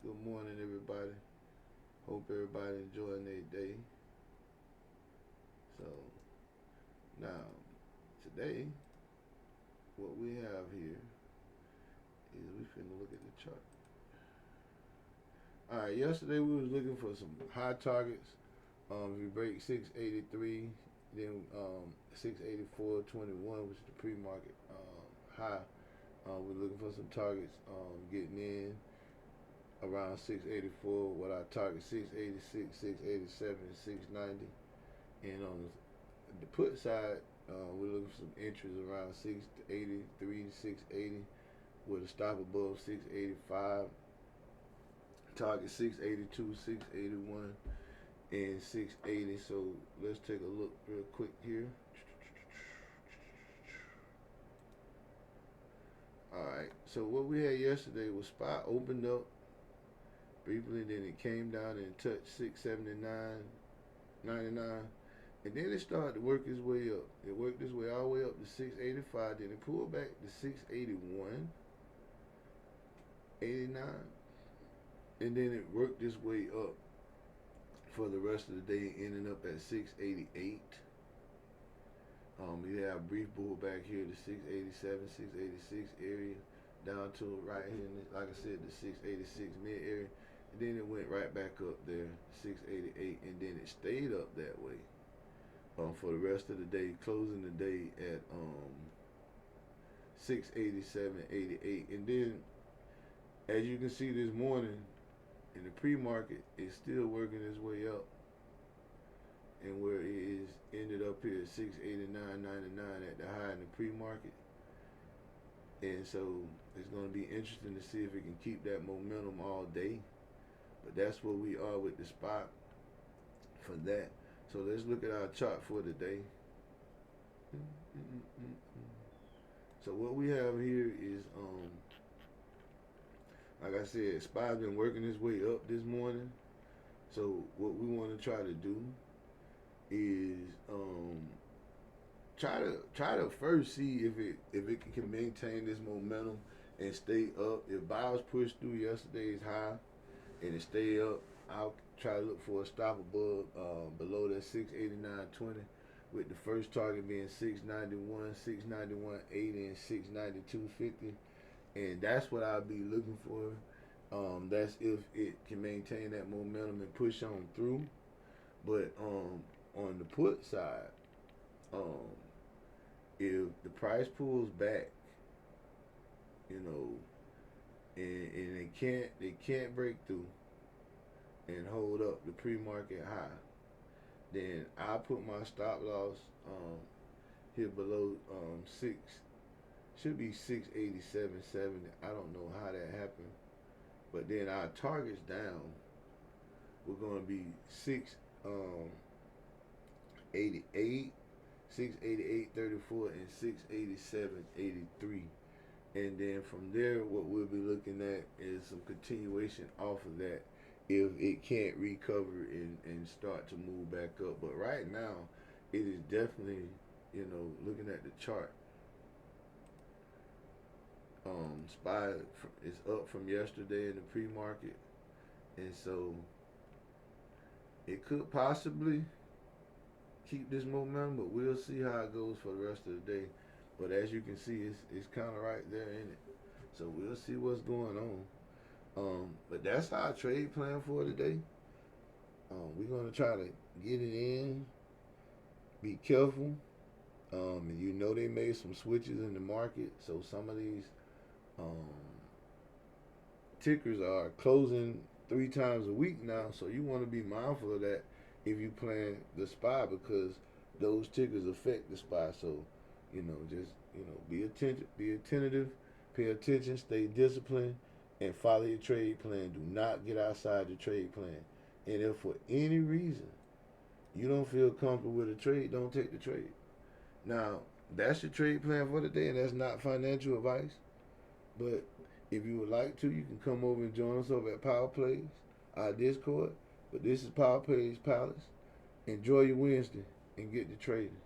Good morning, everybody. Hope everybody enjoying their day. So now, today, what we have here is we finna look at the chart. All right. Yesterday we was looking for some high targets. If we break 683, then 684.21, which is the pre-market high. We're looking for some targets. Getting in around 684. What I target 686, 687, 690, and on the put side, we're looking for some entries around 683, 680, with a stop above 685. Target 682, 681, and 680. So let's take a look real quick here. Alright, so what we had yesterday was spot opened up briefly, then it came down and touched 679.99, and then it started to work its way up. It worked its way all the way up to 685, then it pulled back to 681.89, and then it worked its way up for the rest of the day, ending up at 688. We have a brief pullback here to 687, 686 area, down to right here, like I said, the 686 mid area, and then it went right back up there, 688, and then it stayed up that way for the rest of the day, closing the day at 687.88, and then as you can see this morning in the pre-market, it's still working its way up, and where it is ended up here at 689.99 at the high in the pre-market. And so it's going to be interesting to see if it can keep that momentum all day. But that's where we are with the spot for that. So let's look at our chart for today. So what we have here is, like I said, SPY's been working its way up this morning. So what we want to try to do is try to first see if it can maintain this momentum and stay up. If buyers pushed through yesterday's high and it stay up, I'll try to look for a stop above below that 689.20, with the first target being 691, 691.80, and 692.50, and that's what I'll be looking for. That's if it can maintain that momentum and push on through. But on the put side, if the price pulls back, and they can't break through and hold up the pre-market high, then I put my stop loss here below should be 687.70. I don't know how that happened, but then our targets down, we're going to be 688, 688.34, and 687.83. And then from there, what we'll be looking at is some continuation off of that if it can't recover and start to move back up. But right now, it is definitely, looking at the chart, SPY is up from yesterday in the pre-market, and so it could possibly keep this momentum, but we'll see how it goes for the rest of the day. But as you can see, it's kind of right there in it, so we'll see what's going on. But that's our trade plan for today. We're gonna try to get it in, be careful, and they made some switches in the market, so some of these tickers are closing 3 times a week now, so you want to be mindful of that if you plan the SPY, because those tickers affect the SPY. So just be attentive, pay attention, stay disciplined, and follow your trade plan. Do not get outside your trade plan. And if for any reason you don't feel comfortable with a trade, don't take the trade. Now, that's your trade plan for the day, and that's not financial advice. But if you would like to, you can come over and join us over at Power Plays, our Discord. But this is Power Plays Palace. Enjoy your Wednesday and get to trading.